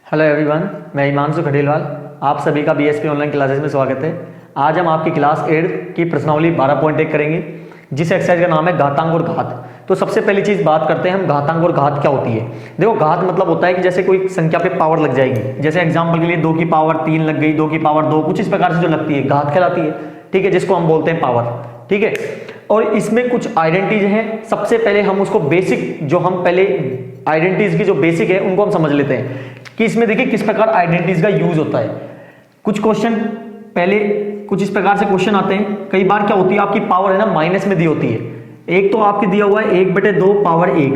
Hello everyone, मैं हिमांशु खटीलवाल। आप सभी का बीएसपी ऑनलाइन क्लासेस में स्वागत है। आज हम आपकी क्लास 8 की प्रश्नावली 12.1 करेंगे, जिस एक्सरसाइज का नाम है घातांक और घात। तो सबसे पहली चीज बात करते हैं हम, घातांक और घात क्या होती है। देखो, घात मतलब होता है कि जैसे कोई संख्या पे पावर लग जाएगी, जैसे एग्जाम्पल के लिए 2 की पावर 3 लग गई, 2 की पावर 2, कुछ इस प्रकार से जो लगती है घात कहलाती है। ठीक है, जिसको हम बोलते हैं पावर। ठीक है, और इसमें कुछ आइडेंटिटीज हैं। सबसे पहले हम उसको बेसिक, जो हम पहले आइडेंटिटीज की जो बेसिक है उनको हम समझ लेते हैं कि इसमें देखिए किस प्रकार आइडेंटिटीज का यूज होता है। कुछ क्वेश्चन पहले कुछ इस प्रकार से क्वेश्चन आते हैं। कई बार क्या होती है, आपकी पावर है ना माइनस में दी होती है। एक तो आपकी दिया हुआ है 1/2 पावर 1।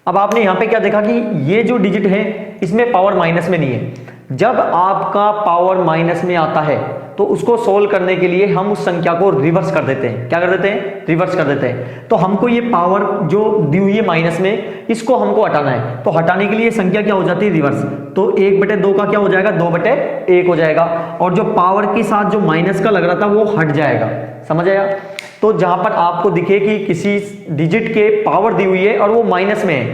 अब आपने यहां पे क्या देखा कि ये जो डिजिट है इसमें पावर माइनस में नहीं है। जब आपका पावर माइनस में आता है तो उसको सोल्व करने के लिए हम उस संख्या को रिवर्स कर देते हैं। क्या कर देते हैं? रिवर्स कर देते हैं। तो हमको ये पावर जो दी हुई है माइनस में, इसको हमको हटाना है। तो हटाने के लिए संख्या क्या हो जाती है? रिवर्स। तो 1/2 का क्या हो जाएगा? 2/1 हो जाएगा। और जो पावर के साथ जो माइनस का लग रहा था वो हट जाएगा। समझ आया? तो जहां पर आपको दिखे कि किसी डिजिट के पावर दी हुई है और वो माइनस में है,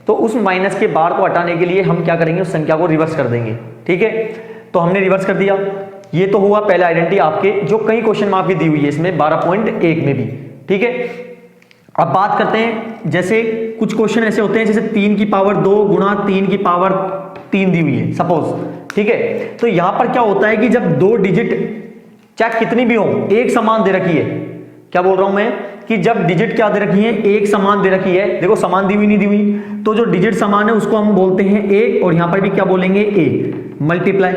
तो उस माइनस के बार को हटाने के लिए हम क्या करेंगे? उस संख्या को रिवर्स कर देंगे। ठीक है, तो हमने रिवर्स कर दिया। ये तो हुआ पहला आइडेंटिटी आपके, जो कई क्वेश्चन में आपकी दी हुई है इसमें 12.1 में भी। ठीक है, अब बात करते हैं, जैसे कुछ क्वेश्चन ऐसे होते हैं जैसे 3 की पावर 2 गुणा 3 की पावर 3 दी हुई है सपोज। ठीक है, तो यहां पर क्या होता है कि जब दो डिजिट चाहे कितनी भी हो एक समान दे रखी है। क्या बोल रहा हूं मैं कि जब डिजिट क्या दे रखी है? एक समान दे रखी है। देखो, समान दी हुई नहीं दी हुई, तो जो डिजिट समान है उसको हम बोलते हैं ए, और यहां पर भी क्या बोलेंगे? A multiply.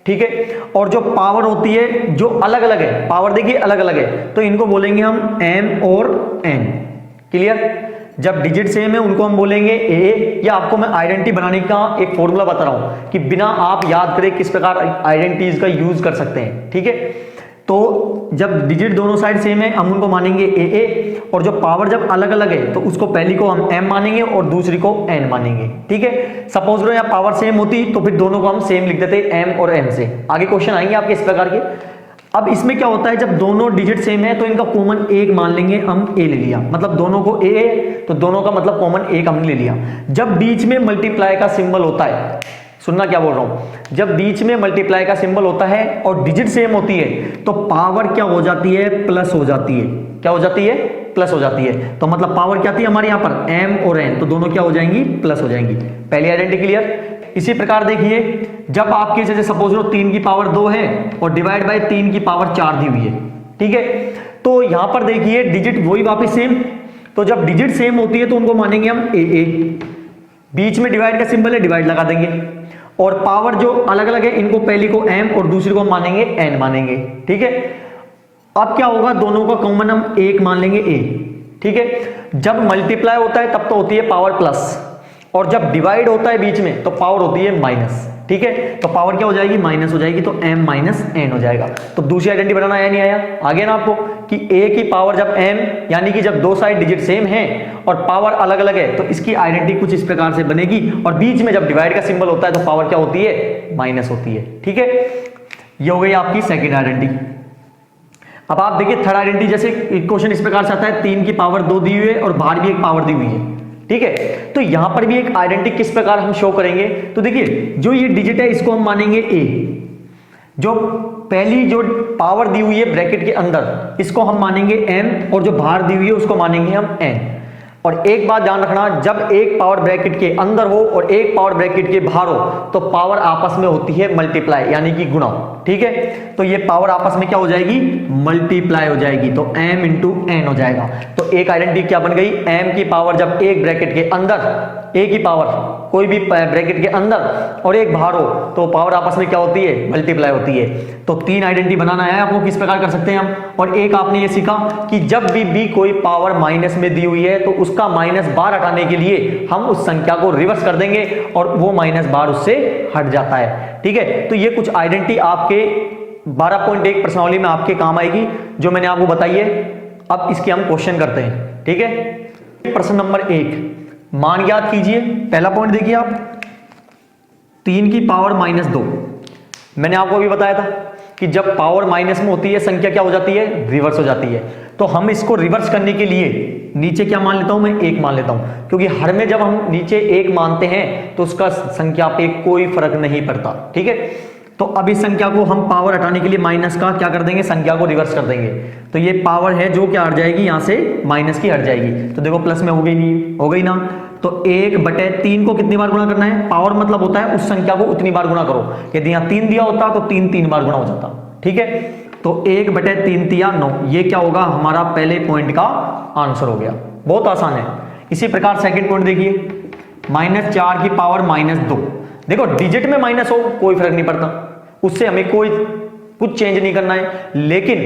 ठीक है, और जो पावर होती है जो अलग अलग है, पावर देखिए अलग अलग है, तो इनको बोलेंगे हम एम और एन। क्लियर? जब डिजिट सेम है उनको हम बोलेंगे ए। या आपको मैं आइडेंटिटी बनाने का एक फॉर्मूला बता रहा हूं कि बिना आप याद करें किस प्रकार आइडेंटिटीज का यूज कर सकते हैं। ठीक है, तो जब डिजिट दोनों साइड सेम है हम उनको मानेंगे ए, और जो पावर जब अलग अलग है तो उसको पहली को हम एम मानेंगे और दूसरी को एन मानेंगे। ठीक है, सपोज करो यहाँ पावर सेम होती तो फिर दोनों को हम सेम लिख देते एम और एन से। आगे क्वेश्चन आएंगे आपके इस प्रकार के। अब इसमें क्या होता है, जब दोनों डिजिट सेम है तो इनका कॉमन एक मान लेंगे हम, ए ले लिया, मतलब दोनों को ए है तो दोनों का मतलब कॉमन एक हमने ले लिया। जब बीच में मल्टीप्लाई का सिंबल होता है, सुनना क्या बोल रहा हूं, जब बीच में मल्टीप्लाई का सिंबल होता है और डिजिट सेम होती है तो पावर क्या हो जाती है? प्लस हो जाती है। क्या हो जाती है? प्लस हो जाती है। तो मतलब पावर क्या थी हमारे यहां पर? एम और एन, तो दोनों क्या हो जाएंगी? प्लस हो जाएंगी। पहली आइडेंटिटी क्लियर। इसी प्रकार देखिए, जब आपके जैसे सपोज लो 3 की पावर 2 है और डिवाइड बाय 3 की पावर 4 दी हुई है। ठीक है, तो यहां पर देखिए डिजिट वही वापस सेम, तो जब डिजिट सेम होती है तो उनको मानेंगे हम ए। बीच में डिवाइड का सिंबल है, डिवाइड लगा देंगे, और पावर जो अलग अलग है इनको पहली को एम और दूसरी को मानेंगे एन मानेंगे। ठीक है, अब क्या होगा? दोनों का कॉमन हम एक मान लेंगे ए। ठीक है, जब मल्टीप्लाई होता है तब तो होती है पावर प्लस, और जब डिवाइड होता है बीच में तो पावर होती है माइनस। ठीक है, तो पावर क्या हो जाएगी? माइनस हो जाएगी, तो m माइनस एन हो जाएगा। तो दूसरी आइडेंटिटी बनाना आया नहीं आया? आगे ना आपको कि a की पावर जब m, यानी कि जब दो साइड डिजिट सेम है और पावर अलग अलग है तो इसकी आइडेंटिटी कुछ इस प्रकार से बनेगी, और बीच में जब डिवाइड का सिंबल होता है तो पावर क्या होती है? माइनस होती है। ठीक है, ये हो गई आपकी सेकेंड आइडेंटिटी। अब आप देखिए थर्ड आइडेंटिटी, जैसे क्वेश्चन इस प्रकार से आता है 3 की पावर 2 दी हुई है और बाहर भी एक पावर दी हुई है। ठीक है, तो यहां पर भी एक आइडेंटिटी किस प्रकार हम शो करेंगे? तो देखिए, जो ये डिजिट है इसको हम मानेंगे ए, जो पहली जो पावर दी हुई है ब्रैकेट के अंदर इसको हम मानेंगे एम, और जो बाहर दी हुई है उसको मानेंगे हम एन। और एक बात ध्यान रखना, जब एक पावर ब्रैकेट के अंदर हो और एक पावर ब्रैकेट के बाहर हो तो पावर आपस में होती है मल्टीप्लाई, यानी कि गुणा। ठीक है, तो ये पावर आपस में क्या हो जाएगी? मल्टीप्लाई हो जाएगी, तो m इंटू एन हो जाएगा। तो एक आइडेंटिटी क्या बन गई? m की पावर जब एक ब्रैकेट के अंदर, a की पावर कोई भी ब्रैकेट के अंदर और एक बाहर हो तो पावर आपस में क्या होती है? मल्टीप्लाई होती है। तो 3 आइडेंटिटी बनाना है आपको, किस प्रकार कर सकते हैं हम। और एक आपने ये सीखा कि जब भी कोई पावर माइनस में दी हुई है तो उसका माइनस बार हटाने के लिए हम उस संख्या को रिवर्स कर देंगे और वो माइनस बार उससे हट जाता है। ठीक है, तो ये कुछ आइडेंटिटी आपके 12.1 प्रश्नावली में आपके काम आएगी जो मैंने आपको बताई है। अब इसके हम क्वेश्चन करते हैं। ठीक है, प्रश्न नंबर 1, मान ज्ञात कीजिए। पहला पॉइंट देखिए आप, 3 की पावर -2। मैंने आपको अभी बताया था कि जब पावर माइनस में होती है संख्या क्या हो जाती है, रिवर्स हो जाती है। तो हम इसको रिवर्स करने के लिए नीचे क्या मान लेता हूं, मैं 1 मान लेता हूं, क्योंकि हर में जब हम नीचे 1 मानते हैं तो उसका संख्या पे कोई फर्क नहीं पड़ता। ठीक है, तो अब इस संख्या को हम पावर हटाने के लिए माइनस का क्या कर देंगे, संख्या को रिवर्स कर देंगे। तो ये पावर है जो क्या हट जाएगी, यहां से माइनस की हट जाएगी। तो देखो प्लस में हो गई, नहीं हो गई ना। तो 1/3 को कितनी बार गुणा करना है, पावर मतलब होता है उस संख्या को उतनी बार गुणा करो। यदि यहाँ 3 दिया होता तो 3 बार गुणा हो जाता। ठीक है, तो 1/3 तिया 9, ये क्या होगा, हमारा पहले पॉइंट का आंसर हो गया। बहुत आसान है। इसी प्रकार सेकंड पॉइंट देखिए, -4 की पावर -2। देखो डिजिट में माइनस हो कोई फर्क नहीं पड़ता, उससे हमें कोई कुछ चेंज नहीं करना है। लेकिन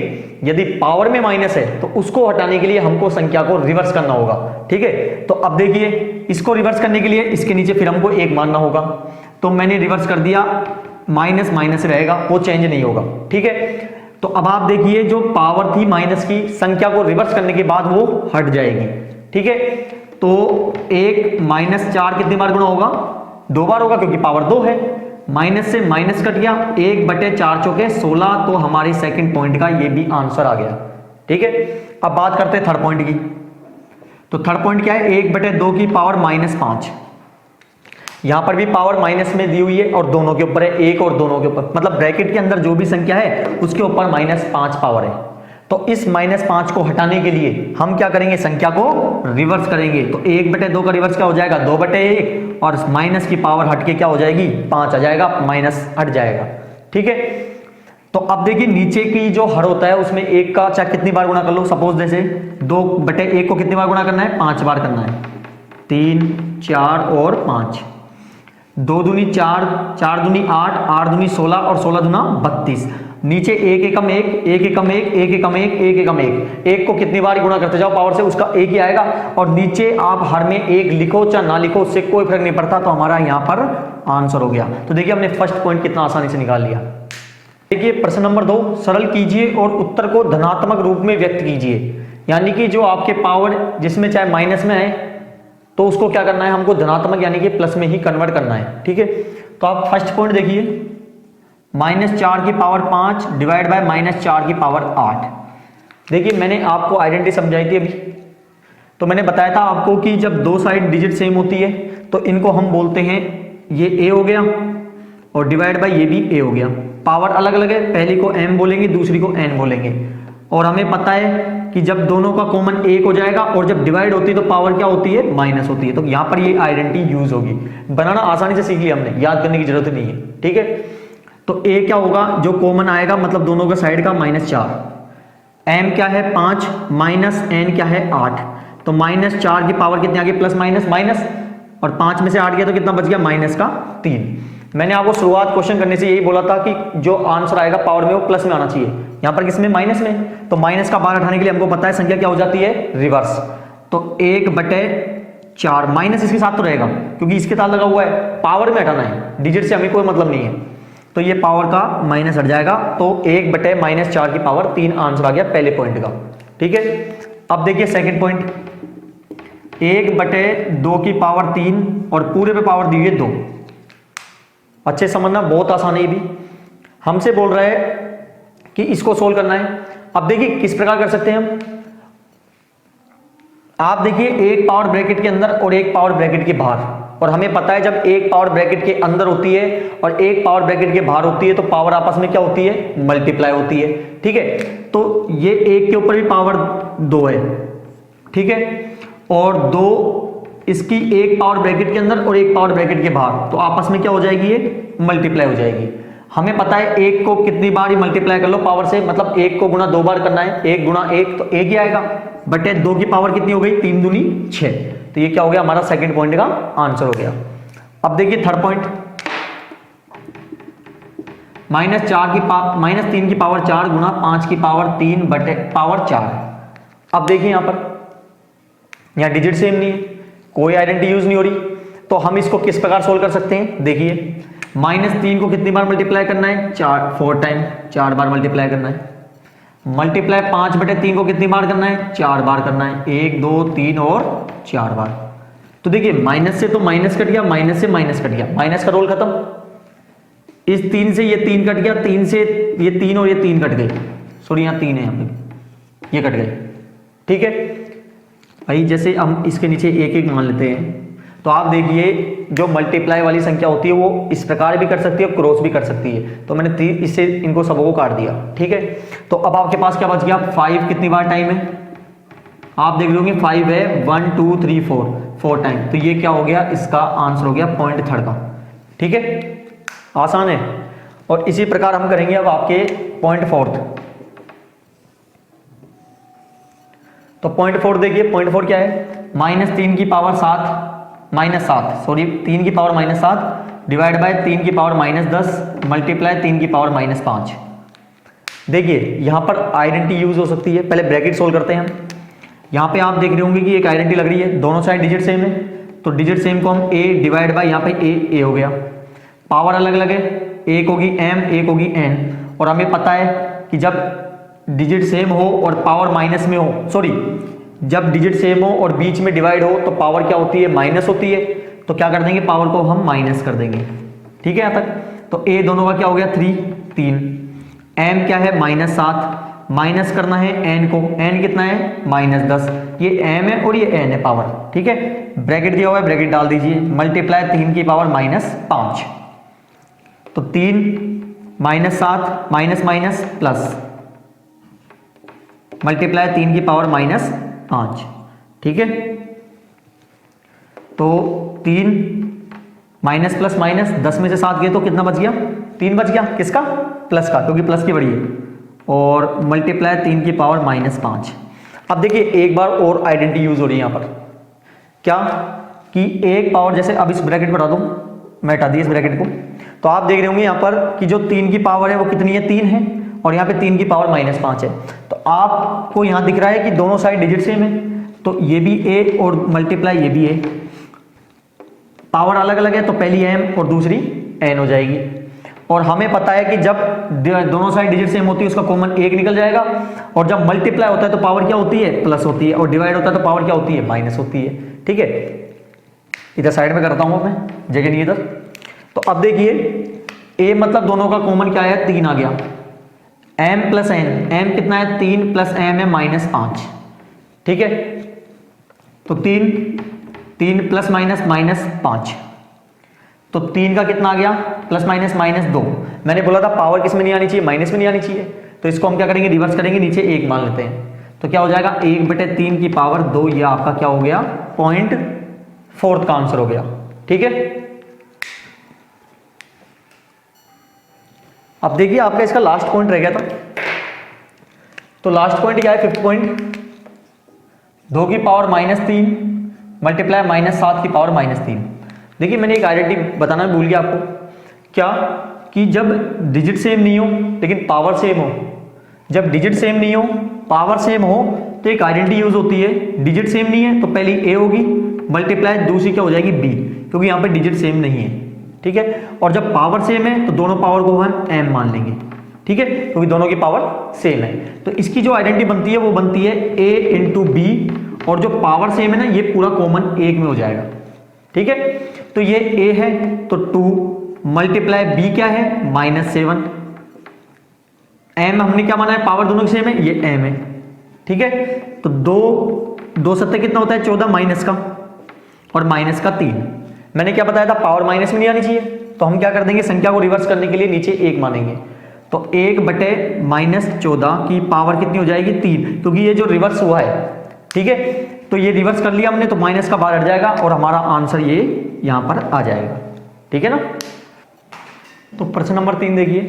यदि पावर में माइनस है तो उसको हटाने के लिए हमको संख्या को रिवर्स करना होगा। ठीक है, तो अब देखिए इसको रिवर्स करने के लिए इसके नीचे फिर हमको 1 मानना होगा। तो मैंने रिवर्स कर दिया, माइनस माइनस रहेगा, वो चेंज नहीं होगा। ठीक है, तो अब आप देखिए जो पावर थी माइनस की, संख्या को रिवर्स करने के बाद वो हट जाएगी। ठीक है, तो 1 -4 कितनी बार गुणा होगा, 2 बार होगा, क्योंकि पावर 2 है। माइनस से माइनस कट गया, 1/4 चौके 16, तो हमारी सेकंड पॉइंट का ये भी आंसर आ गया। ठीक है, अब बात करते हैं थर्ड पॉइंट की। तो थर्ड पॉइंट क्या है, 1/2 की पावर -5। यहां पर भी पावर माइनस में दी हुई है और दोनों के ऊपर है, एक और दोनों के ऊपर, मतलब ब्रैकेट के अंदर जो भी संख्या है उसके ऊपर -5 पावर है। तो इस -5 को हटाने के लिए हम क्या करेंगे, संख्या को रिवर्स करेंगे। तो 1/2 का रिवर्स क्या हो जाएगा, 2/1, और माइनस की पावर हट के क्या हो जाएगी, 5 आ जाएगा, माइनस हट जाएगा। ठीक है, तो अब देखिए नीचे की जो हर होता है उसमें 1 का चाहे कितनी बार गुणा कर लो। सपोज जैसे 2/1 को कितनी बार गुणा करना है, 5 बार करना है। 3, 4 और 5, 2 दूनी 4, 4 दूनी 8, 8 दूनी 16 और 16 दूना 32। नीचे 1 एकम 1, 1 एकम 1, 1 एकम 1, 1 एकम 1, 1 को कितनी बार गुणा करते जाओ पावर से, उसका 1 ही आएगा। और नीचे आप हर में 1 लिखो चाहे ना लिखो, उससे कोई फर्क नहीं पड़ता। तो हमारा यहाँ पर आंसर हो गया। तो देखिए हमने फर्स्ट पॉइंट कितना आसानी से निकाल लिया। देखिए प्रश्न नंबर 2, सरल कीजिए और उत्तर को धनात्मक रूप में व्यक्त कीजिए। यानी कि जो आपके पावर जिसमें चाहे माइनस में है तो उसको क्या करना है, हमको धनात्मक यानी कि प्लस में ही कन्वर्ट करना है। ठीक है, तो आप फर्स्ट पॉइंट देखिए, -4 की पावर 5 डिवाइड बाय -4 की पावर 8। देखिए मैंने आपको आइडेंटिटी समझाई थी अभी, तो मैंने बताया था आपको कि जब दो साइड डिजिट सेम होती है तो इनको हम बोलते हैं, ये a हो गया और डिवाइड बाय ये भी a हो गया। पावर अलग अलग है, पहली को m बोलेंगे, दूसरी को n बोलेंगे। और हमें पता है कि जब दोनों का कॉमन 1 हो जाएगा और जब डिवाइड होती है तो पावर क्या होती है, माइनस होती है। तो यहां पर ये आइडेंटिटी यूज होगी। बनाना आसानी से सीख लिया हमने, याद करने की जरूरत नहीं है। ठीक है, तो a क्या होगा, जो कॉमन आएगा मतलब दोनों का साइड का -4, m क्या है 5, माइनस n क्या है 8। तो -4 की पावर कितनी आ गई, प्लस माइनस माइनस, और 5 में से 8 गया तो कितना बच गया, -3। मैंने आपको शुरुआत क्वेश्चन करने से यही बोला था कि जो आंसर आएगा पावर में वो प्लस में आना चाहिए। यहां पर किसमें, माइनस में। तो माइनस का बाहर हटाने के लिए हमको पता है संख्या क्या हो जाती है, रिवर्स। तो 1/4 माइनस इसके साथ तो रहेगा क्योंकि इसके साथ लगा हुआ है, पावर में हटाना है, डिजिट से हमें कोई मतलब नहीं है। तो ये पावर का माइनस हट जाएगा। तो 1/-4 की पावर 3 आंसर आ गया पहले पॉइंट का। ठीक है, अब देखिए सेकेंड पॉइंट, 1/2 की पावर 3 और पूरे पे पावर दी है 2। अच्छे समझना, बहुत आसान है ये भी। हमसे बोल रहा है कि इसको सोल्व करना है। अब देखिए किस प्रकार कर सकते हैं हम। आप देखिए एक पावर ब्रैकेट के अंदर और एक पावर ब्रैकेट के बाहर, और हमें पता है जब एक पावर ब्रैकेट के अंदर होती है और एक पावर ब्रैकेट के बाहर होती है तो पावर आपस में क्या होती है, मल्टीप्लाई होती है। ठीक है, तो ये एक के ऊपर भी पावर 2 है। ठीक है, और 2 इसकी एक पावर ब्रैकेट के अंदर और एक पावर ब्रैकेट के बाहर, तो आपस में क्या हो जाएगी, ये मल्टीप्लाई हो जाएगी। हमें पता है एक को कितनी बार ही मल्टीप्लाई कर लो पावर से, मतलब एक को गुणा 2 बार करना है, 1 गुणा 1 तो 1 ही आएगा, बटे 2 की पावर कितनी हो गई, 3 दूनी 6। तो ये क्या हो गया, हमारा सेकंड पॉइंट का आंसर हो गया। अब देखिए थर्ड पॉइंट, -3 की पावर 4 गुणा 5 की पावर 3 बटे पावर 4। अब देखिए यहां पर, यहां डिजिट सेम नहीं है, कोई आइडेंटिटी यूज नहीं हो रही, तो हम इसको किस प्रकार सोल्व कर सकते हैं। देखिए -3 को कितनी बार मल्टीप्लाई करना है, 4 टाइम, 4 बार मल्टीप्लाई करना है। मल्टीप्लाई 5/3 को कितनी बार करना है, 4 बार करना है, 1 2 3 और 4 बार। तो देखिए माइनस से तो माइनस कट गया, माइनस से माइनस कट गया, माइनस का रोल खत्म। इस 3 से ये 3 कट गया, 3 से ये 3 और ये 3 कट गए, सॉरी यहाँ 3 है, यहाँ पे ये कट गए। ठीक है भाई, जैसे हम इसके नीचे एक एक मान लेते हैं, तो आप देखिए जो मल्टीप्लाई वाली संख्या होती है वो इस प्रकार भी कर सकती है, क्रॉस भी कर सकती है। तो मैंने इससे इनको सबों को काट दिया। ठीक है, तो अब आपके पास क्या बच गया, 5 कितनी बार टाइम है, आप देख लोगे 5 है 1 2 3 4 टाइम, तो ये क्या हो गया, इसका आंसर हो गया पॉइंट थर्ड का। ठीक है, आसान है। और इसी प्रकार हम करेंगे अब आपके पॉइंट फोर्थ। तो पॉइंट फोर देखिए, पॉइंट फोर क्या है, -3 की पावर 7 -7 सॉरी 3 की पावर -7 डिवाइड बाय 3 की पावर -10 मल्टीप्लाई 3 की पावर -5। देखिए यहां पर आइडेंटिटी यूज हो सकती है। पहले ब्रैकेट सोल्व करते हैं हम। यहाँ पे आप देख रहे होंगे कि एक आइडेंटिटी लग रही है, दोनों साइड डिजिट सेम है, तो डिजिट सेम को हम a डिवाइड बाय यहाँ पे a हो गया, पावर अलग अलग है, एक होगी m एक होगी n, और हमें पता है कि जब डिजिट सेम हो और पावर माइनस में हो, सॉरी जब डिजिट सेम हो और बीच में डिवाइड हो तो पावर क्या होती है, माइनस होती है। तो क्या कर देंगे, पावर को हम माइनस कर देंगे। ठीक है, यहाँ तक। तो a दोनों का क्या हो गया 3, m क्या है -7, माइनस करना है n को, n कितना है -10, ये m है और ये n है पावर। ठीक है, ब्रैकेट दिया हुआ है, ब्रैकेट डाल दीजिए, मल्टीप्लाई 3 की पावर -5, तो 3 -7 माइनस माइनस प्लस मल्टीप्लाई 3 की पावर -5। ठीक है, तो 3 माइनस प्लस माइनस 10 में से 7 गए तो कितना बच गया, 3 बच गया, किसका, प्लस का, क्योंकि प्लस की बड़ी है, और मल्टीप्लाई 3 की पावर -5। अब देखिए एक बार और आइडेंटिटी यूज हो रही है यहाँ पर, क्या कि एक पावर, जैसे अब इस ब्रैकेट पर हटा दूं, मैं हटा दिया इस ब्रैकेट को, तो आप देख रहे होंगे यहाँ पर कि जो 3 की पावर है वो कितनी है, 3 है, और यहाँ पे 3 की पावर -5 है। तो आपको यहाँ दिख रहा है कि दोनों साइड डिजिट सेम है, तो ये भी a और मल्टीप्लाई ये भी a, पावर अलग अलग है तो पहली m और दूसरी n हो जाएगी। और हमें पता है कि जब दोनों साइड डिजिट सेम होती है उसका कॉमन 1 निकल जाएगा, और जब मल्टीप्लाई होता है तो पावर क्या होती है, प्लस होती है, और डिवाइड होता है तो पावर क्या होती है, माइनस होती है। ठीक है, इधर साइड में करता हूं मैं, जगह नहीं इधर। तो अब देखिए a मतलब दोनों का कॉमन क्या है, 3 आ गया, m प्लस n, m कितना है 3 प्लस m है -5। ठीक है, तो 3 प्लस माइनस -5, तो 3 का कितना आ गया, प्लस माइनस -2। मैंने बोला था पावर किस में नहीं आनी चाहिए, माइनस में नहीं आनी चाहिए, तो इसको हम क्या करेंगे, रिवर्स करेंगे, नीचे 1 मान लेते हैं। तो क्या हो जाएगा, 1/3 की पावर 2, ये आपका क्या हो गया, पॉइंट फोर्थ का आंसर हो गया। ठीक है, अब देखिए आपका इसका लास्ट पॉइंट रह गया था, तो लास्ट पॉइंट क्या है, फिफ्थ पॉइंट, 2 की पावर -3 मल्टीप्लाई -7 की पावर -3। देखिए मैंने एक आइडेंटिटी बताना भूल गया आपको, क्या कि जब डिजिट सेम नहीं हो लेकिन पावर सेम हो, जब डिजिट सेम नहीं हो पावर सेम हो तो एक आइडेंटिटी यूज होती है, डिजिट सेम नहीं है तो पहली a होगी, मल्टीप्लाई दूसरी क्या हो जाएगी b, क्योंकि यहाँ पे डिजिट सेम नहीं है। ठीक है, और जब पावर सेम है तो दोनों पावर को हम m मान लेंगे। ठीक है, क्योंकि दोनों की पावर सेम है, तो इसकी जो आइडेंटिटी बनती है वो बनती है a इंटू बी, और जो पावर सेम है ना ये पूरा कॉमन 1 में हो जाएगा। ठीक है, तो ये a है तो 2 मल्टीप्लाई b क्या है -7, m हमने क्या माना है, पावर दोनों की सेम है, ये m है। ठीक है, तो 2 सत्ते कितना होता है 14 माइनस का, और माइनस का 3। मैंने क्या बताया था, पावर माइनस में नहीं आनी चाहिए, तो हम क्या कर देंगे, संख्या को रिवर्स करने के लिए नीचे 1 मानेंगे, तो 1/-14 की पावर कितनी हो जाएगी 3, क्योंकि ये जो रिवर्स हुआ है। ठीक है, तो ये रिवर्स कर लिया हमने, तो माइनस का बाहर हट जाएगा और हमारा आंसर ये यहां पर आ जाएगा। ठीक है ना, तो प्रश्न नंबर 3 देखिए,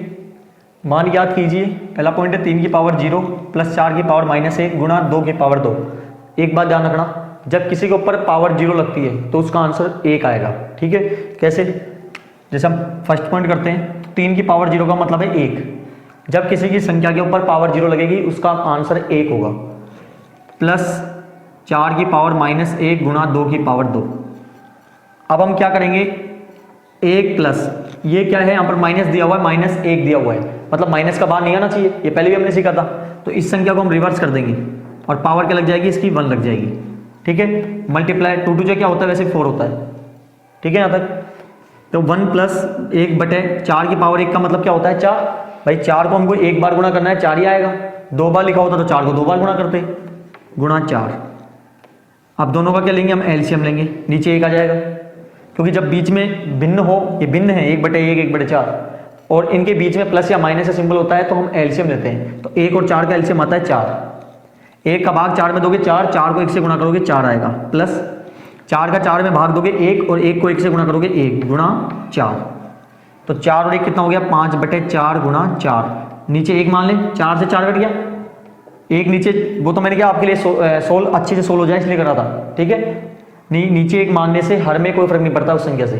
मान याद कीजिए, पहला पॉइंट है 3 की पावर 0 प्लस 4 की पावर -1 गुणा 2 की पावर 2। एक बात ध्यान रखना, जब किसी के ऊपर पावर 0 लगती है तो उसका आंसर 1 आएगा। ठीक है, कैसे, जैसे हम फर्स्ट पॉइंट करते हैं, 3 की पावर 0 का मतलब है 1, जब किसी की संख्या के ऊपर पावर 0 लगेगी उसका आंसर 1 होगा, प्लस 4 की पावर -1 गुणा 2 की पावर 2। अब हम क्या करेंगे, 1 प्लस ये क्या है, यहाँ पर माइनस दिया हुआ है, -1 दिया हुआ है, मतलब माइनस का बाहर नहीं आना चाहिए, ये पहले भी हमने सीखा था। तो इस संख्या को हम रिवर्स कर देंगे और पावर क्या लग जाएगी, इसकी 1 लग जाएगी। ठीक है, मल्टीप्लाई 2 2 जो क्या होता है, वैसे 4 होता है। ठीक है, यहाँ तक तो 1 प्लस 1/4 की पावर 1 का मतलब क्या होता है 4। भाई 4 को हमको एक बार गुणा करना है 4 ही आएगा, 2 बार लिखा होता तो 4 को 2 बार गुणा करते, गुणा 4। अब दोनों का क्या लेंगे हम, एलसीएम लेंगे, नीचे 1 आ जाएगा, क्योंकि जब बीच में भिन्न हो, ये भिन्न है 1/1 1/4 और इनके बीच में प्लस या माइनस का सिंबल होता है तो हम एलसीएम लेते हैं। तो 1 और 4 का एलसीएम आता है 4। 1 का भाग 4 में दोगे 4, 4 को 1 से गुणा करोगे 4 आएगा, प्लस 4 का 4 में भाग दोगे 1 और 1 को 1 से गुणा करोगे 1 गुणा 4। तो 4 और 1 कितना हो गया, 5/4 गुणा 4। नीचे 1 मान लें, 4 से 4 कट गया, 1 नीचे, वो तो मैंने क्या आपके लिए सोल अच्छे से सोल हो जाए इसलिए करा था, ठीक है। नीचे 1 मानने से हर में कोई फर्क नहीं पड़ता उस संख्या से।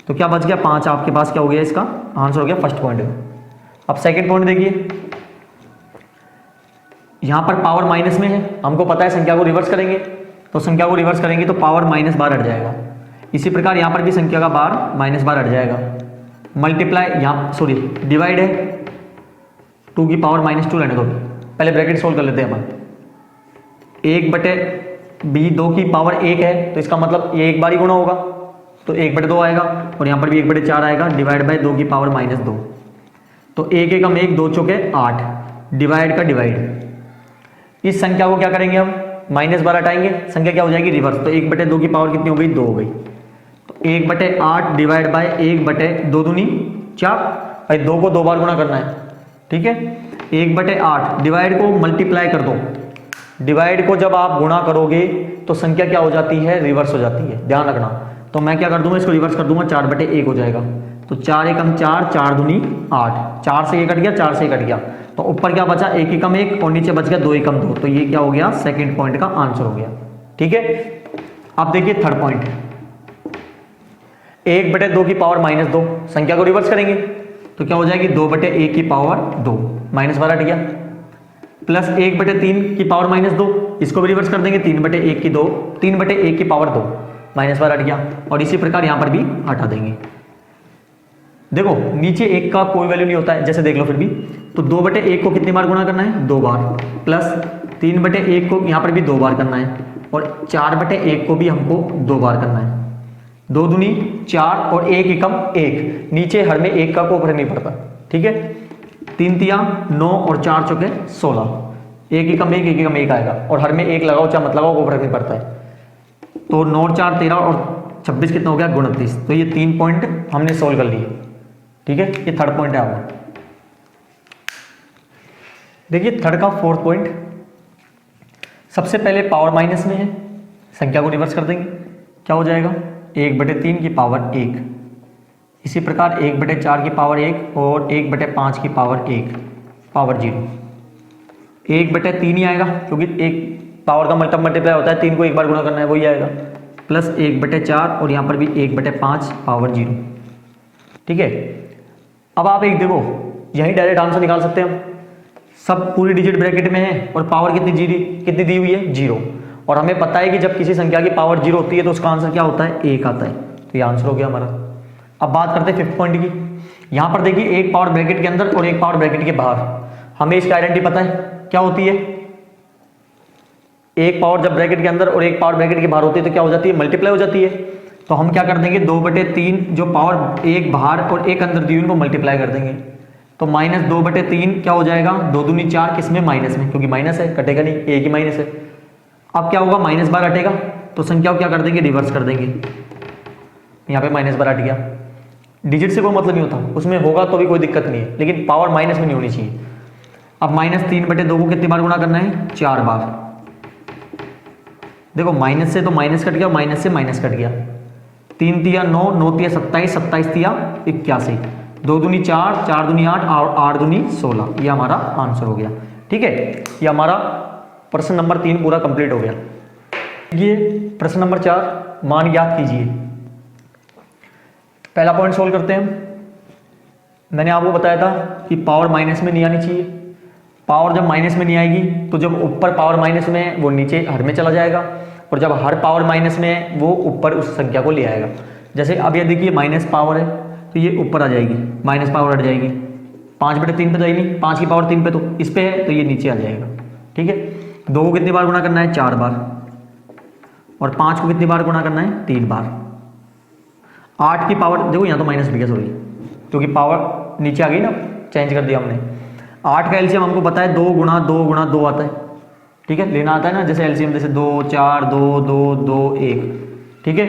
तो क्या बच गया 5, आपके पास क्या हो गया, इसका आंसर हो गया फर्स्ट पॉइंट। अब सेकंड पॉइंट देखिए, यहां पर पावर माइनस में है, हमको पता है संख्या को रिवर्स करेंगे, तो संख्या को रिवर्स करेंगे तो पावर माइनस बार हट जाएगा। इसी प्रकार यहां पर भी संख्या का बार माइनस बार हट जाएगा। मल्टीप्लाई यहाँ सॉरी डिवाइड है 2 की पावर -2 रहने दो, पहले ब्रैकेट सोल्व कर लेते हैं अपन। 1/b 2 की पावर 1 है तो इसका मतलब ये एक बार ही गुणा होगा तो 1/2 आएगा और यहाँ पर भी 1/4 आएगा, डिवाइड बाय 2 की पावर -2। तो 1 एकम 1, 2 चौके 8, डिवाइड का डिवाइड। इस संख्या को क्या करेंगे हम, माइनस बार हटाएंगे, संख्या क्या हो जाएगी रिवर्स। तो 1/2 की पावर कितनी हो गई, 2 हो गई। तो 1/8 डिवाइड बाय 1/2 दूनी 4, भाई 2 को 2 बार गुणा करना है, ठीक है। 1/8 डिवाइड को मल्टीप्लाई कर दो, डिवाइड को जब आप गुणा करोगे तो संख्या क्या हो जाती है, रिवर्स हो जाती है, ध्यान रखना। तो मैं क्या कर दूंगा, इसको रिवर्स कर दूंगा, 4/1 हो जाएगा। तो 4 एकम 4, 4 दूनी 8, 4 से ये कट गया, 4 से ये कट गया, तो ऊपर क्या बचा 1 एकम 1 और नीचे बच गया 2 एकम 2। तो ये क्या हो गया, सेकंड पॉइंट का आंसर हो गया, ठीक है। अब देखिए थर्ड पॉइंट, 1/2 की पावर -2, संख्या को रिवर्स करेंगे तो क्या हो जाएगी, 2/1 की पावर 2, माइनस वाला हट गया, प्लस 1/3 की पावर -2, इसको भी रिवर्स कर देंगे, 3/1 की 2, 3/1 की पावर 2, माइनस वाला हट गया, और इसी प्रकार यहां पर भी हटा देंगे। देखो नीचे 1 का कोई वैल्यू नहीं होता है, जैसे देख लो फिर भी, तो 2/1 को कितनी बार गुणा करना है, 2 बार, प्लस 3/1 को यहां पर भी 2 बार करना है, और 4/1 को भी हमको 2 बार करना है। 2 दूनी 4 और 1 एकम 1, नीचे हर में 1 का कोई फर्क नहीं पड़ता, ठीक है। 3 तिया 9 और 4 चौके 16, 1 एकम 1, 1 एकम 1 आएगा, और हर में 1 लगाओ चाहे मत लगाओ कोई फर्क नहीं पड़ता है। तो 9 और 4 13 और 26 कितना हो गया, 29। तो ये 3 पॉइंट हमने सोल्व कर लिए, ठीक है। ये थर्ड पॉइंट है आपका। देखिए थर्ड का फोर्थ पॉइंट, सबसे पहले पावर माइनस में है, संख्या को रिवर्स कर देंगे, क्या हो जाएगा 1/3 की पावर 1, इसी प्रकार 1/4 की पावर 1 और 1/5 की पावर 1 पावर 0। 1/3 ही आएगा क्योंकि एक पावर का मल्टीप्लाई होता है, 3 को एक बार गुणा करना है, वही आएगा, प्लस 1/4 और यहाँ पर भी 1/5 पावर 0, ठीक है। अब आप एक देखो, यही डायरेक्ट आंसर निकाल सकते हैं हम, सब पूरी डिजिट ब्रैकेट में है और पावर कितनी दी हुई है, 0, और हमें पता है कि जब किसी संख्या की पावर 0 होती है तो उसका आंसर क्या होता है, 1 आता है। तो ये आंसर हो गया हमारा। अब बात करते हैं फिफ्थ पॉइंट की। यहाँ पर देखिए एक पावर ब्रैकेट के अंदर और एक पावर ब्रैकेट के बाहर, हमें इसकी आइडेंटिटी पता है क्या होती है, एक पावर जब ब्रैकेट के अंदर और एक पावर ब्रैकेट के बाहर होती है तो क्या हो जाती है, मल्टीप्लाई हो जाती है। तो हम क्या कर देंगे, 2/3 जो पावर एक बाहर और एक अंदर दी हुई उनको मल्टीप्लाई कर देंगे, तो -2/3 क्या हो जाएगा, 2 दूनी 4, किसमें, माइनस में, क्योंकि माइनस है, कटेगा नहीं, एक ही माइनस है। अब क्या होगा, माइनस बार हटेगा तो संख्या को क्या कर देंगे, रिवर्स कर देंगे, यहाँ पे माइनस बार हट गया। डिजिट से कोई मतलब नहीं होता, उसमें होगा तो भी कोई दिक्कत नहीं है, लेकिन पावर माइनस में नहीं होनी चाहिए। अब -3/2 को कितनी बार गुणा करना है, 4 बार। देखो माइनस से तो माइनस कट गया, माइनस से माइनस कट गया, 3 तिया 9, 9 तिया 27, 27 तिया 81, 2 दूनी 4, 4 दूनी 8 और 8 दूनी 16, ये हमारा आंसर हो गया, ठीक है। ये हमारा प्रश्न नंबर 3 पूरा कंप्लीट हो गया। ये प्रश्न नंबर 4, मान ज्ञात कीजिए। पहला पॉइंट सोल्व करते हैं। मैंने आपको बताया था कि पावर माइनस में नहीं आनी चाहिए, पावर जब माइनस में नहीं आएगी तो जब ऊपर पावर माइनस में है वो नीचे हर में चला जाएगा, और जब हर पावर माइनस में है वो ऊपर उस संख्या को ले आएगा। जैसे अब ये देखिए माइनस पावर है तो ये ऊपर आ जाएगी, माइनस पावर हट जाएगी, 5/3 पे जाएगी, 5 की पावर 3 पे तो इस पे है तो ये नीचे आ जाएगा, ठीक है। 2 को कितनी बार गुणा करना है, 4 बार, और 5 को कितनी बार गुणा करना है, 3 बार। 8 की पावर, देखो यहाँ तो माइनस भी गया सॉरी, क्योंकि पावर नीचे आ गई ना, चेंज कर दिया हमने। 8 का एलसीएम हमको पता है 2 गुणा 2 गुणा 2 आता है, ठीक है, लेना आता है ना, जैसे एलसीएम जैसे 2 4 2 2 2 1, ठीक है।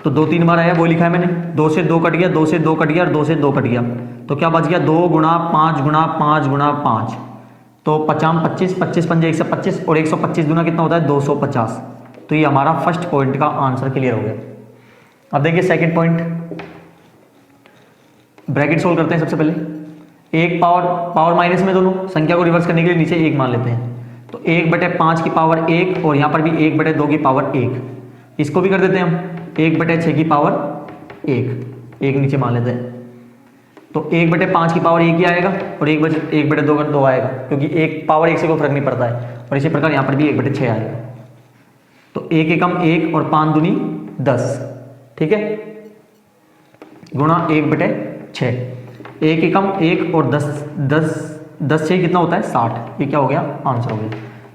तो 2 3 बार आया, वो लिखा है मैंने, 2 से 2 कट गया, 2 से 2 कट गया और 2 से 2 कट गया, तो क्या बच गया 2 गुणा 5 गुणा 5 गुणा 5, तो 50 25 25 पंजे 125 और 125 गुना कितना होता है 250। तो ये हमारा फर्स्ट पॉइंट का आंसर क्लियर हो गया। अब देखिए सेकंड पॉइंट, ब्रैकेट सोल्व करते हैं। सबसे पहले एक पावर माइनस में दोनों संख्या को रिवर्स करने के लिए नीचे 1 मान लेते हैं, तो 1/5 की पावर 1 और यहाँ पर भी 1/2 की पावर 1, इसको भी कर देते हैं हम 1/6 की पावर 1 नीचे मान लेते हैं, तो 1/5 की पावर 1 ही आएगा और 1/2 का 2 आएगा, क्योंकि एक पावर 1 से कोई फर्क नहीं पड़ता है। और इसी प्रकार यहाँ पर भी 1/6 आएगा, तो 1 एकम 1 और 5 दूनी 10, ठीक है, गुणा 1/6, 1 एकम 1 और 10 से कितना होता है 60। ये क्या हो गया आंसर हो गया।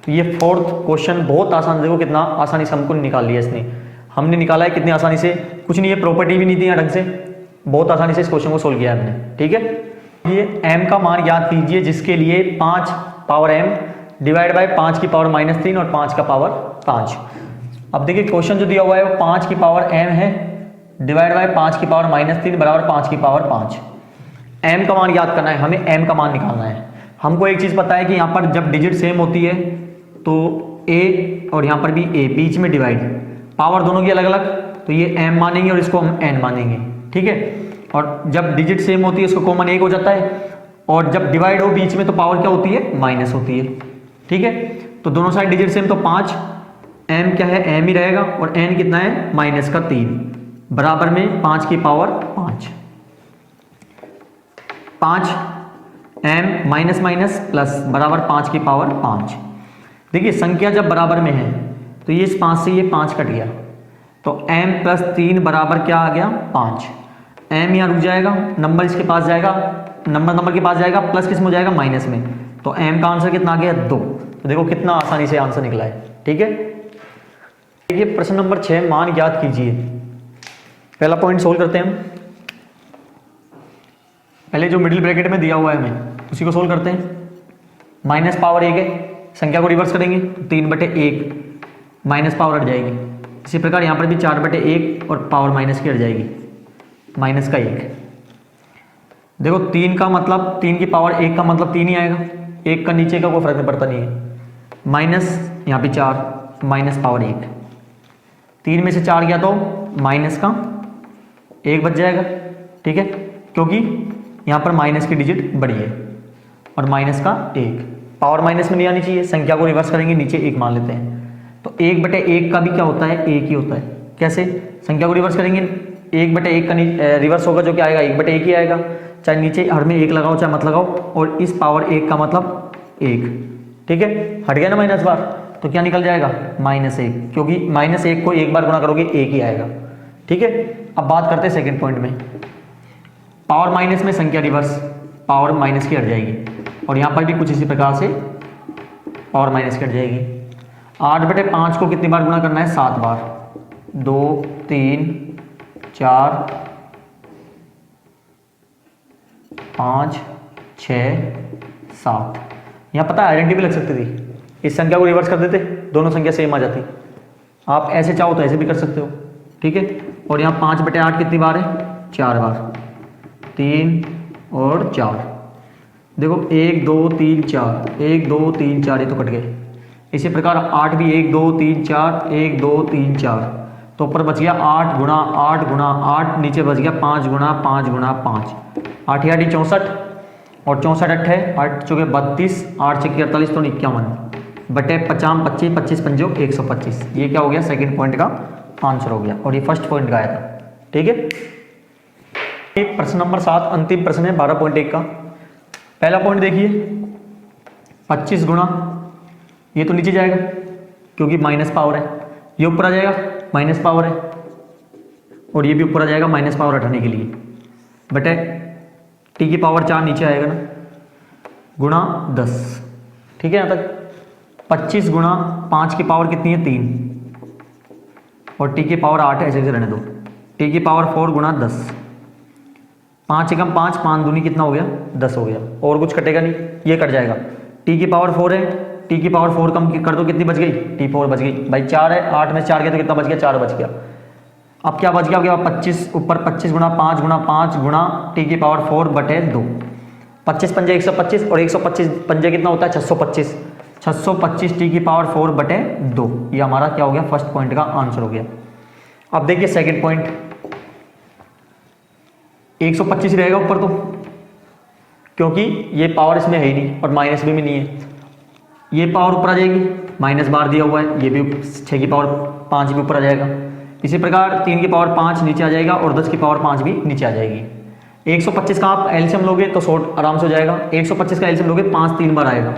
तो ये फोर्थ क्वेश्चन बहुत आसान, देखो कितना आसानी से हमको निकाल लिया इसने, हमने निकाला है कितनी आसानी से, कुछ नहीं है, प्रॉपर्टी भी नहीं थी ढंग से, बहुत आसानी से इस क्वेश्चन को सोल्व किया है हमने, ठीक है। ये m का मान याद कीजिए जिसके लिए 5 पावर m डिवाइड बाय 5 की पावर -3 और 5 का पावर 5। अब देखिए क्वेश्चन जो दिया हुआ है वो 5 की पावर m है डिवाइड बाय 5 की पावर -3 बराबर 5 की पावर 5। m का मान याद करना है हमें, m का मान निकालना है। हमको एक चीज़ पता है कि यहाँ पर जब डिजिट सेम होती है तो a और यहाँ पर भी a, बीच में डिवाइड, पावर दोनों की अलग अलग, तो ये m मानेंगे और इसको हम n मानेंगे, ठीक है। और जब डिजिट सेम होती है इसको कॉमन 1 हो जाता है, और जब डिवाइड हो बीच में तो पावर क्या होती है माइनस होती है, ठीक है। तो दोनों साइड डिजिट सेम, तो 5, m क्या है m ही रहेगा, और n कितना है -3 बराबर में 5 की power 5, 5 m minus minus plus बराबर 5 की पावर 5। देखिए संख्या जब बराबर में है तो ये इस 5 से ये 5 कट गया, तो m + 3 बराबर क्या आ गया 5, m यहाँ रुक जाएगा, नंबर इसके पास जाएगा, नंबर के पास जाएगा, प्लस किस में हो जाएगा माइनस में, तो m का आंसर कितना आ गया 2। तो देखो कितना आसानी से आंसर निकला है, ठीक है। देखिए प्रश्न नंबर 6, मान याद कीजिए। पहला पॉइंट सोल्व करते हैं हम, पहले जो मिडिल ब्रैकेट में दिया हुआ है हमें उसी को सोल्व करते हैं। माइनस पावर 1 है, संख्या को रिवर्स करेंगे तो 3/1 माइनस पावर हट जाएगी। इसी प्रकार यहाँ पर भी 4/1 और पावर माइनस की हट जाएगी, माइनस का 1। देखो 3 का मतलब 3 की पावर 1 का मतलब 3 ही आएगा, 1 का नीचे का कोई फर्क नहीं पड़ता नहीं है, माइनस यहाँ पे 4 माइनस पावर 1, 3 में से 4 गया तो माइनस का 1 बच जाएगा, ठीक है, क्योंकि यहाँ पर माइनस की डिजिट बड़ी है, और माइनस का 1, पावर माइनस में नहीं आनी चाहिए, संख्या को रिवर्स करेंगे नीचे 1 मान लेते हैं, तो 1/1 का भी क्या होता है 1 ही होता है। कैसे, संख्या को रिवर्स करेंगे 1/1 का रिवर्स होगा जो क्या आएगा 1/1 ही आएगा, चाहे नीचे हर में 1 लगाओ चाहे मत लगाओ, और इस पावर 1 का मतलब 1, ठीक है, हट गया ना माइनस बार, तो क्या निकल जाएगा -1, क्योंकि -1 को 1 बार गुणा करोगे 1 ही आएगा, ठीक है। अब बात करते हैं सेकंड पॉइंट में, पावर माइनस में संख्या रिवर्स, पावर माइनस की हट जाएगी, और यहाँ पर भी कुछ इसी प्रकार से पावर माइनस की हट जाएगी। 8/5 को कितनी बार गुणा करना है 7 बार, 2 3 4 5 6 7। यहाँ पता है आइडेंटिटी भी लग सकती थी, इस संख्या को रिवर्स कर देते दोनों संख्या सेम आ जाती, आप ऐसे चाहो तो ऐसे भी कर सकते हो, ठीक है। और यहाँ 5/8 कितनी बार है 4 बार, 3 और 4, देखो 1 2 3 4 1 2 3 4 ये तो कट गए। इसी प्रकार 8 भी 1 2 3 4 1 2 3 4, तो ऊपर बच गया 8 गुणा 8 गुणा 8, नीचे बच गया 5 गुणा 5 गुणा 5, 8 8 64 और 64 8 है 8 चौके 32, 8 6 48 तो 51 बटे 50 25 25 पंजो 125। ये क्या हो गया सेकंड पॉइंट का आंसर हो गया, और ये फर्स्ट पॉइंट का आया था, ठीक है। प्रश्न नंबर 7 अंतिम प्रश्न है 12.1 का। पहला पॉइंट देखिए 25 गुणा, ये तो नीचे जाएगा क्योंकि माइनस पावर है, ये ऊपर आ जाएगा माइनस पावर है, और ये भी ऊपर आ जाएगा माइनस पावर हटाने के लिए, बटे टी की पावर 4 नीचे आएगा ना, गुणा 10, ठीक है। यहाँ तक 25 गुणा 5 की पावर कितनी है 3, और टी की पावर 8 है, ऐसे रहने दो, टी की पावर 4 गुणा 10, 5 एकम 5, 5 दूनी कितना हो गया 10 हो गया, और कुछ कटेगा नहीं, ये कट जाएगा। टी की पावर 4 है, टी की पावर 4 कम कर दो, कितनी बच गई, T4 बच गई भाई। 4 है, 8 में 4 गया तो कितना बच गया, 4 बच गया। अब क्या बच गया आपके पास 25, ऊपर 25 गुणा 5 गुणा 5 गुणा टी की पावर 4 बटे 2, 25 पंजे 125 और 125 पंजे कितना होता है 625, 625 टी की पावर 4 बटे 2, ये हमारा क्या हो गया, फर्स्ट पॉइंट का आंसर हो गया। अब देखिए सेकंड पॉइंट, 125 रहेगा ऊपर तो, क्योंकि ये पावर इसमें है ही नहीं और माइनस भी नहीं है, ये पावर ऊपर आ जाएगी, माइनस बार दिया हुआ है, ये भी 6 की पावर 5 भी ऊपर आ जाएगा। इसी प्रकार 3 की पावर 5 नीचे आ जाएगा और 10 की पावर 5 भी नीचे आ जाएगी। 125 का आप एलसीएम लोगे तो शॉर्ट आराम से हो जाएगा, 125 का एलसीएम लोगे 5 3 बार आएगा,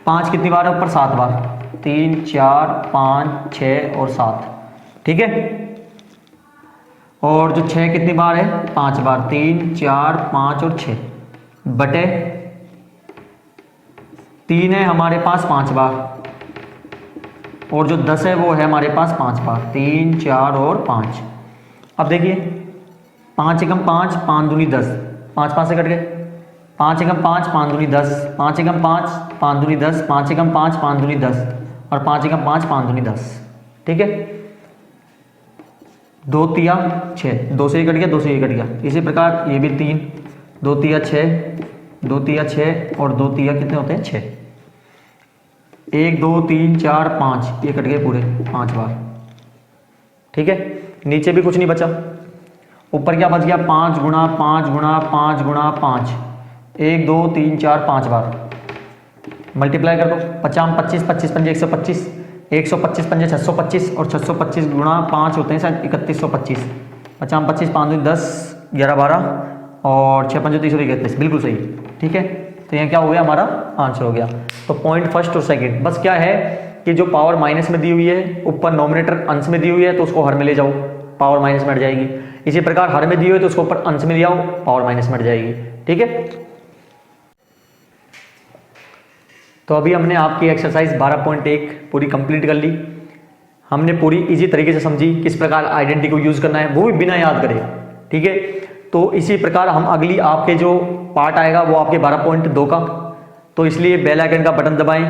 5 कितनी बार है ऊपर 7 बार, 3 4 5 6 और 7, ठीक है। और जो 6 कितनी बार है 5 बार, 3 4 5 और 6 बटे 3 है हमारे पास 5 बार, और जो 10 है वो है हमारे पास 5 बार, 3 4 और 5। अब देखिए 5 एकम 5, 5 दूनी 10, 5 5 से कट गए, 5 एकम 5, 5 दूनी 10, 5 एकम 5, 5 दूनी 10, 5 एकम 5, 5 दूनी 10 और 5 एकम 5, 5 दूनी 10, ठीक है। 2 तिया 6, 2 से ही कट गया, 2 से ही कट गया। इसी प्रकार ये भी 3, 2 तिया 6, 2 तिया 6 और 2 तिया कितने होते हैं 6, 1 2 3 4 5, ये कट गए पूरे 5 बार, ठीक है। नीचे भी कुछ नहीं बचा, ऊपर क्या बच गया 5 गुणा 5 गुणा 5 गुणा 5, 1 2 3 4 5 बार, मल्टीप्लाई कर दो, 50 25 25 पंजे 125, 125 पंजे 625 और 625 गुणा 5 होते हैं शायद 3125, 50 25 5 10 11 12 और 6 पंजे 331, बिल्कुल सही, ठीक है। तो यहाँ क्या हो गया, हमारा आंसर हो गया। तो पॉइंट फर्स्ट और सेकंड, बस क्या है कि जो पावर माइनस में दी हुई है ऊपर नॉमिनेटर अंश में दी हुई है तो उसको हर में ले जाओ, पावर माइनस में हट जाएगी। इसी प्रकार हर में दी हुई है तो उसको ऊपर अंश में ले आओ, पावर माइनस में हट जाएगी, ठीक है। तो अभी हमने आपकी एक्सरसाइज 12.1 पूरी कंप्लीट कर ली, हमने पूरी इजी तरीके से समझी किस प्रकार आइडेंटिटी को यूज करना है, वो भी बिना याद करे, ठीक है। तो इसी प्रकार हम अगली आपके जो पार्ट आएगा वो आपके 12.2 का, तो इसलिए बेल आइकन का बटन दबाएं,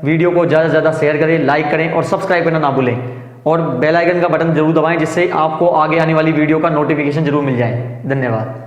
वीडियो को ज़्यादा से ज़्यादा शेयर करें, लाइक करें और सब्सक्राइब करना ना भूलें, और बेल आइकन का बटन जरूर दबाएं जिससे आपको आगे आने वाली वीडियो का नोटिफिकेशन जरूर मिल जाए। धन्यवाद।